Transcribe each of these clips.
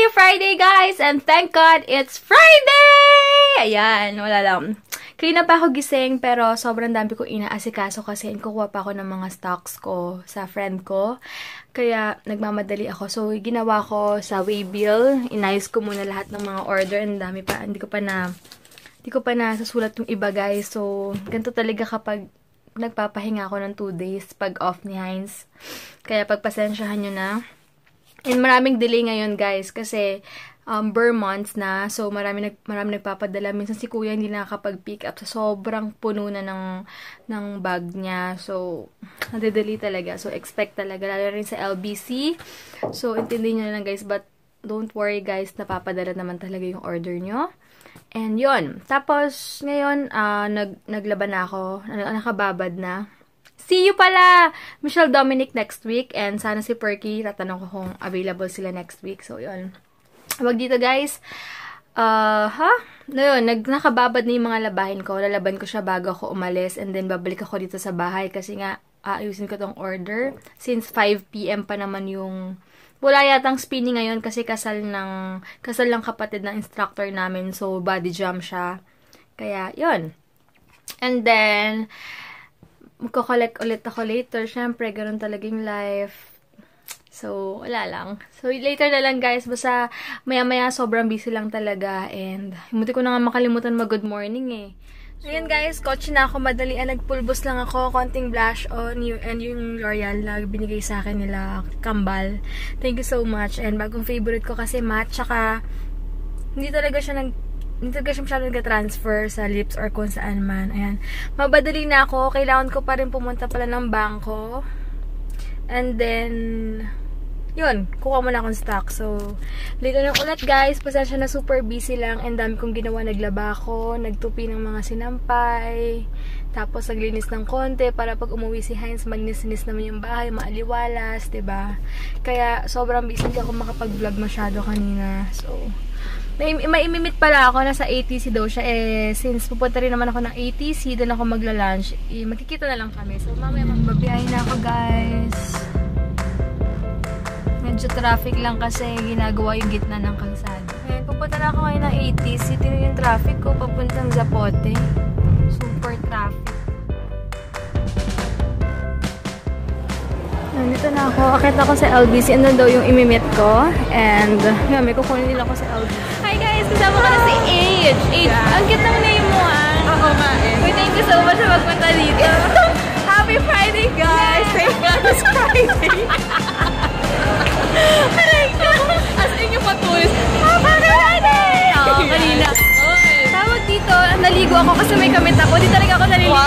Happy Friday, guys! And thank God, it's Friday! Ayan, wala lang. Kanina pa ako gising, pero sobrang dami ko inaasikaso kasi kukuha pa ako ng mga stocks ko sa friend ko. Kaya, nagmamadali ako. So, ginawa ko sa Waybill. Inayos ko muna lahat ng mga order. Ang dami pa. Hindi ko pa nasasulat yung iba, guys. So, ganito talaga kapag nagpapahinga ako ng 2 days pag off ni Heinz. Kaya, pagpasensyahan nyo na. And maraming delay ngayon, guys, kasi bare months na. So, marami nagpapadala. Minsan si kuya hindi nakakapag-pick up. So, sobrang puno na ng bag niya. So, nade-delay talaga. So, expect talaga. Lalo rin sa LBC. So, intindihin nyo na lang, guys. But, don't worry, guys. Napapadala naman talaga yung order nyo. And, yon. Tapos, ngayon, naglaban na ako. Nakababad na. See you pala! Michelle Dominic next week. And sana si Perky, tatanong ko kung available sila next week. So, yun. Wag dito, guys. Nakababad na yung mga labahin ko. Lalaban ko siya bago ako umalis. And then, babalik ako dito sa bahay. Kasi nga, ayusin ko tong order. Since 5 PM pa naman yung... Wala yatang spinning ngayon kasi kasal lang kapatid ng instructor namin. So, body jump siya. Kaya, yun. And then... magko-collect ulit ako later. Siyempre, ganoon talaga yung life. So, wala lang. So, later na lang, guys. Basta, maya-maya, sobrang busy lang talaga. And, hindi ko na nga makalimutan mag-good morning, eh. So, ayan, guys. Coach na ako. Madalian. Nagpulbos lang ako. Konting blush on. And yung L'Oreal na binigay sa akin nila. Kambal. Thank you so much. And, bagong favorite ko kasi matte. Tsaka, hindi talaga siya masyadong nag-transfer sa lips or kung saan man. Ayan. Mabadali na ako. Kailangan ko pa rin pumunta pala ng bangko. And then, yun. Kuha mo na akong stock. So, later na ulit, guys. Pasensya na super busy lang. And dami kong ginawa. Naglaba ako. Nagtupi ng mga sinampay. Tapos, naglinis ng konti para pag umuwi si Heinz, magnis-nis naman yung bahay. Maaliwalas, diba? Kaya, sobrang busy. Hindi ako makapag-vlog masyado kanina. So, may imimit pala ako, nasa ATC daw siya. Since pupunta rin naman ako ng ATC, doon ako magla-lunch. Magkikita na lang kami. So, mamaya magbabiyahe na ako, guys. Medyo traffic lang kasi ginagawa yung gitna ng kalsada. Pupunta na ako ngayon ng ATC. Tingnan yung traffic ko, papuntang Zapote. Super traffic. Nandito na ako. Akit ako sa LBC. Andun daw yung imimit ko. And, yun, may kukunin nila ako sa LBC. Hi guys! Kasama ko na si Age. Age, ang cute ng name mo, ah. Oo nga eh. Wait, thank you so much sa magpunta dito. Happy Friday, guys! Thank God it's Friday. Aray ko! As in yung patulis. Happy Friday! Oo, kanina. Tawag dito, naligo ako kasi may kamit ako. Di talaga ako naliligo. Wow.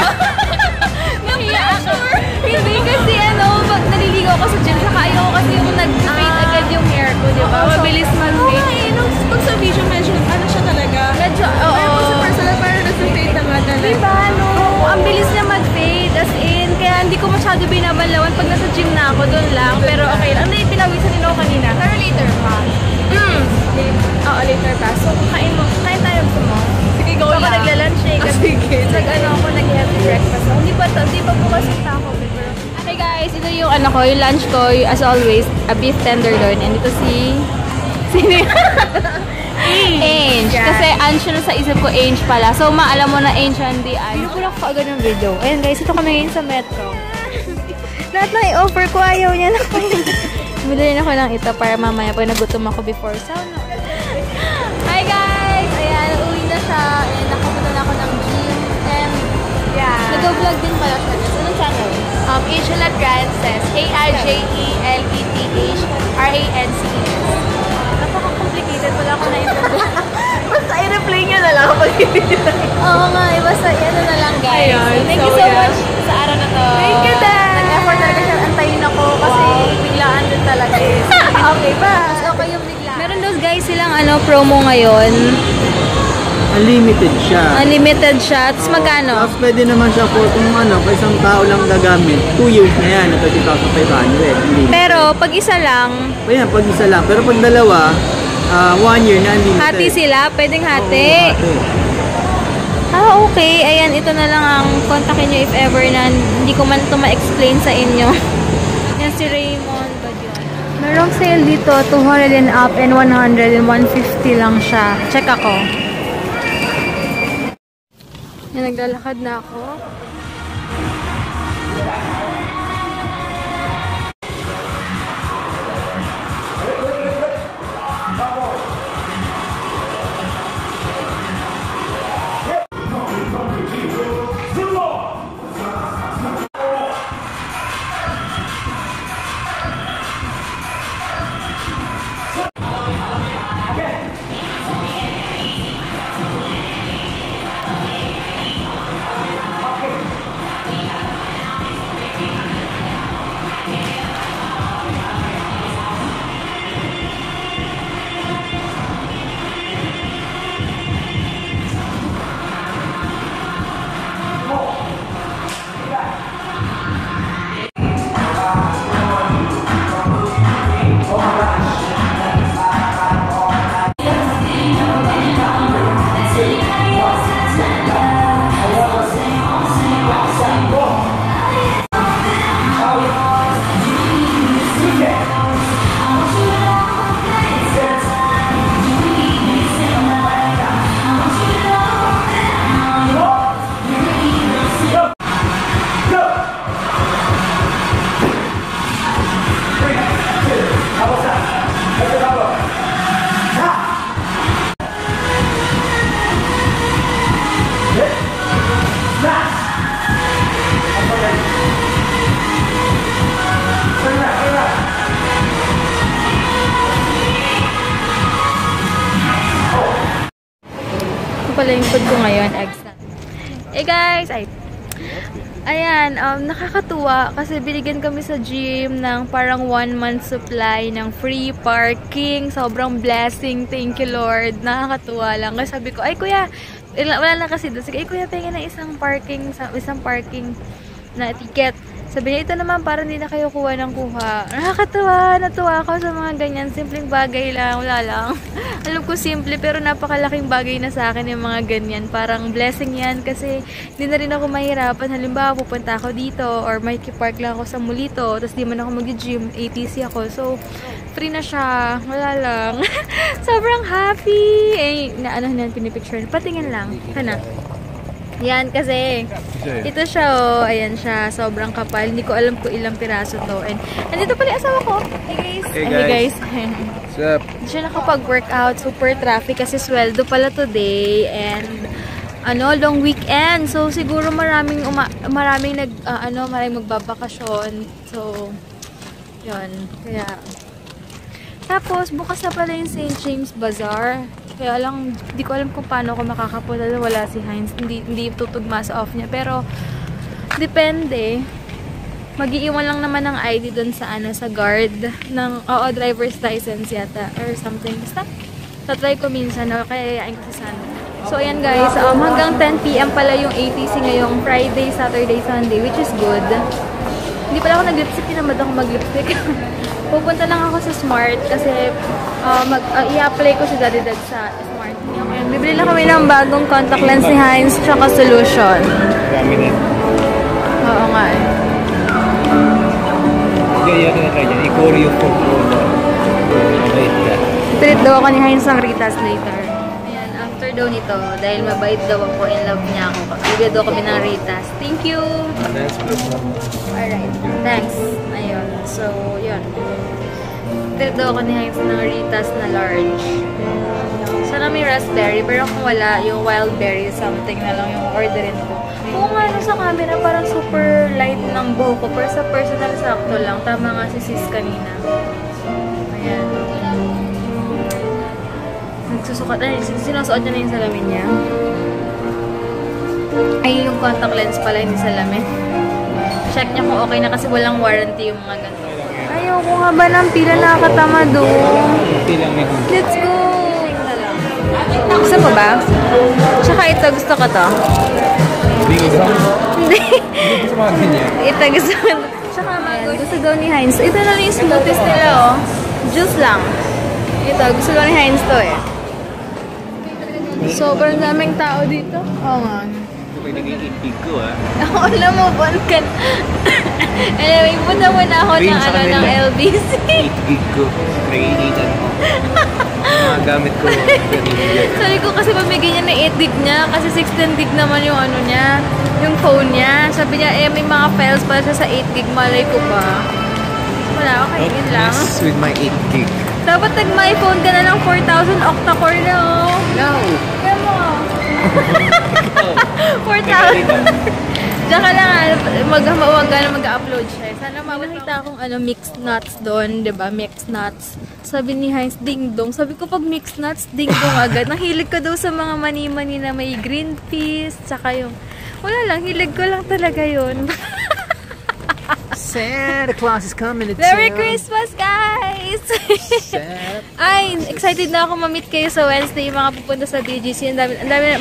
Nahiya ako. Hindi kasi pag naliligo ako sa gym, saka ayoko kasi yung nag-fade agad yung hair ko, di ba? Mabilis mag-fade. Pag sa video, medyo ano siya talaga. Medyo, oo. Pero sa personal, parang nasa-fade na nga talaga. Diba, no? Ang bilis niya mag-fade, as in. Kaya hindi ko masyado binabanlawan pag nasa gym na ako, doon lang. Pero okay lang. Ano yung pinawisan din ako kanina? Pero later pa. Oo, later pa. So, kain tayo mo. Sige, go Ako lang. nagla-lunch eh. Kasi ako, nag-healthy breakfast. So, hindi pa bukas yung taco. Hey guys, ito yung yung lunch ko. As always, a beef tenderloin. And ito sino Ange. Kasi Ange na sa isip ko, Ange pala. So, maalam mo na Ange, hindi Ange. Hindi ko lang kaagad ng video. Ayan guys, ito kami ngayon sa Metro. Lahat na i-offer ko, ayaw niya na ko. Bilhin ako ng ito para mamaya pag nagutom ako before sauna. Hi guys! Ayan, uwi na siya. And nakapunta na ako ng gym. And yeah. Nag-vlog din pala siya. Anong channel? Ageleth Rances. AIJELETH-RANCES. Napaka-complicated. Wala ko na-interview. Basta i-replay nyo na lang kapag hindi na. Oo nga, basta ano na lang guys. Ayun, Thank you so much sa araw na to. Thank you, Dad! Nag-effort talaga siya. Antayin ako kasi biglaan din talaga eh. Okay ba? Mas okay yung biglaan. Meron daw guys silang promo ngayon. Unlimited siya. Unlimited siya. Tapos magkano? Tapos pwede naman siya po kung kung isang tao lang gagamit. 2 years na yan, na 30,500. Pero pag isa lang, Ayan, pag isa lang. Pero pag dalawa, 1 year na unlimited. hati sila, pwedeng hati. Oo, Okay. Ayan, ito na lang ang kontakin nyo if ever na hindi ko man ito ma-explain sa inyo. Yan si Raymond. Meron Merong sale dito, 200 and up and 100 and 150 lang siya. Check ako. Yan, naglalakad na ako. Pala yung food ko ngayon, eggs na. Hey guys! Ayan, nakakatuwa kasi binigyan kami sa gym ng parang 1 month supply ng free parking. Sobrang blessing. Thank you, Lord. Nakakatuwa lang. Kasi sabi ko, ay kuya, wala na kasi doon. Sige, ay kuya, pengen na isang parking na ticket. Sabi niya, ito naman, parang hindi na kayo kuha ng kuha. Nakakatuwa, natuwa ako sa mga ganyan. Simpleng bagay lang, wala lang. Alam ko simple, pero napakalaking bagay na sa akin yung mga ganyan. Parang blessing yan kasi hindi na rin ako mahirapan. Halimbawa, pupunta ako dito or may park lang ako sa Mulito, tapos di man ako mag-gym, ATC ako. So, free na siya. Wala lang. Sobrang happy. Eh, ano na pinipicture. Patingin lang. Hana. Yan, kasi ito siya, oh. Ayan siya. Sobrang kapal. Hindi ko alam kung ilang piraso to. And nandito pala yung asawa ko. Hey guys. Hey guys. What's up? Hindi siya nakapag-workout. Super traffic kasi sweldo pala today. And long weekend. So siguro maraming magbabakasyon. So yun. Kaya tapos bukas na pala yung St. James Bazaar. Kaya lang, hindi ko alam kung paano ako makakapunta. Wala si Heinz. Hindi tutugma sa off niya. Pero, depende. Mag-iiwan lang naman ng ID dun sa, sa guard ng, driver's license yata. Or something. Basta, tatry ko minsan. Kaya yayain ko sa sana. So, ayan guys. Hanggang 10 PM pala yung ATC ngayong Friday, Saturday, Sunday. Which is good. Hindi pala ako nag-lipstick. Tinamad ako mag-lipstick. Pupunta lang ako sa Smart kasi i-apply ko si Daddy Dad sa Smart. Bibili lang kami ng bagong contact lens ni Heinz tsaka solution. Dami na. Oo nga eh. Hindi, yun na try dyan. I-core yung phone ko. Pilit daw ako ni Heinz ng Ritas later. Ayan, after daw nito, dahil mabait daw ako, in love niya ako. Bibili daw kami ng Ritas. Thank you! Alright, thanks. Ayun, so, yun. Pilit daw ako ni Heinz ng Ritas na large. Sana may raspberry, pero kung wala, yung wild berry, something na lang yung orderin ko. Kung ano sa camera, parang super light ng buhok ko, pero sa personal, sakto lang. Tama nga si sis kanina. Ayan. Nagsusukat na, sinusuot niya na yung salamin niya. Ay, yung contact lens pala, hindi salamin. Check niya kung okay na kasi walang warranty yung mga ganito. Ayoko nga ba ng pila, nakakatama doon. Let's go! Gusto mo ba? Tsaka ito, gusto ko to. Hindi. Ito, gusto ko. Tsaka gusto daw ni Heinz. Ito na yung smoothies nila, oh. Juice lang. Ito, gusto daw ni Heinz to, eh. Sobrang daming tao dito. Oo nga. Pwede naging itig ko, ah. Ako na move on ka na. Anyway, punta muna ako Rin ng, sa kanila. ng LBC. 8 gig ko. Created mo. Mga gamit ko. Sabi ko kasi pamigay niya na 8 gig niya kasi 16 gig naman yung ano niya, yung phone niya. Sabi niya, may mga files pala siya sa 8 gig, malay ko pa. Wala, okay, yun lang. With my 8 gig. Dapat nag-my phone ka na ng 4,000 octa-core na, oh. No! Kaya mo. 4,000. Diyan ka lang, mag-huwag ka na mag-upload siya. Sana makita akong mixed nuts doon, diba? Mixed nuts. Sabi ni Heinz, ding-dong. Sabi ko, pag mixed nuts, ding-dong agad. Nahilig ko daw sa mga mani-mani na may green peas, tsaka yung, wala lang, hilig ko lang talaga yun. Santa Claus is coming to Merry town. Christmas, guys! Ay, excited na ako ma-meet kayo sa Wednesday, yung mga pupunta sa BGC.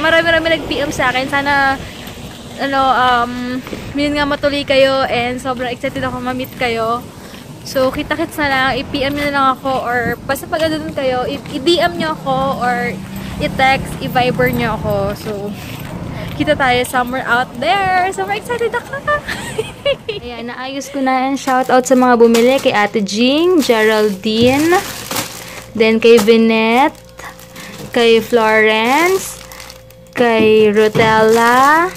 Marami nag-PM sa akin. Sana, yun nga matuloy kayo and sobrang excited ako ma-meet kayo. So, kita-kits na lang, i-PM nyo na lang ako or basta pag doon kayo, i-DM nyo ako or i-text, i-Viber nyo ako. So, kita tayo somewhere out there. Super excited ako! Ayan, naayos ko na yan. Shoutout sa mga bumili. Kay Ate Jing, Geraldine, then kay Vinette, kay Florence, kay Rotella,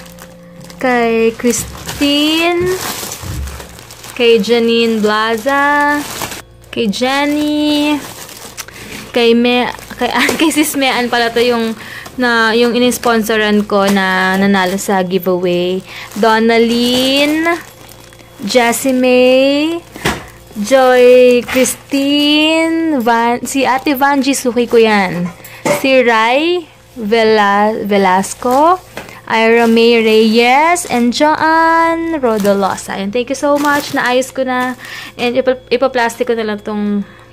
kay Christine, kay Janine Blaza, kay Jenny, kay Sis Mean pala to yung in-sponsoran ko na nanalo sa giveaway. Donalyn, Jessie May, Joy Christine, si Ate Vanji, suki ko yan. Si Rai Velasco, Ira May Reyes, and Joanne Rodolosa. And thank you so much. Naayos ko na. And ipaplastic ko na lang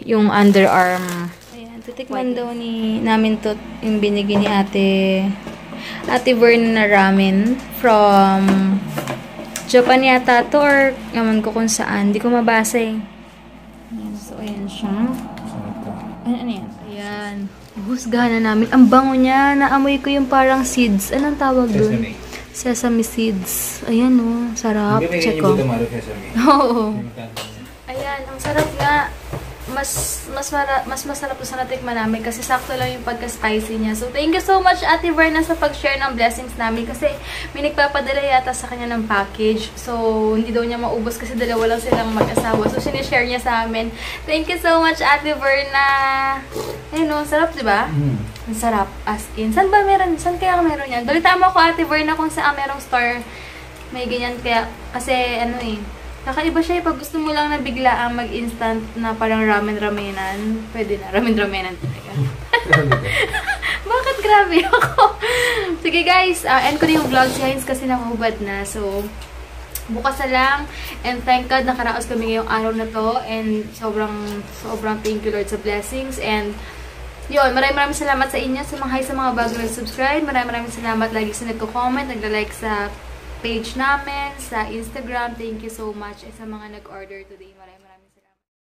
yung underarm. Ayan, titikman daw namin to yung binigay ni Ate Vern na ramen from Japan yata to or yaman ko kung saan. Hindi ko mabasa eh. Ayan, so, ayan siya. Ano yan? Ayan. Husgahan na namin. Ang bango niya. Naamoy ko yung parang seeds. Anong tawag dun? Sesame seeds. Ayan o. Sarap. Check ko. Oo. Ayan. Ang sarap nga. Mas masarap to sa natikman namin kasi sakto lang yung pagka-spicy niya. So, thank you so much, Ate Verna, sa pag-share ng blessings namin kasi may nagpapadala yata sa kanya ng package. So, hindi daw niya maubos kasi dalawa lang silang mag-asawa. So, sinishare niya sa amin. Thank you so much, Ate Verna. Ayun o, sarap, diba? Ang sarap. As in. Saan ba meron? Saan kaya meron yan? Balita mo ako, Ate Verna, kung saan merong store may ganyan kaya. Kasi, kakaiba siya. Pag gusto mo lang na bigla ang mag-instant na parang ramen-ramenan, pwede na. Ramen-ramenan talaga. Bakit grabe ako? Sige guys, end ko na yung vlog si Heinz kasi nakahubad na. So, bukas na lang. And thank God nakaraos kami ngayong araw na to. And sobrang thank you Lord sa blessings. And yun, maraming salamat sa inyo. Sa mga bago nag-subscribe. Maraming salamat lagi sa nagko-comment, nagla-like sa page namin, sa Instagram. Thank you so much. At sa mga nag-order today, maraming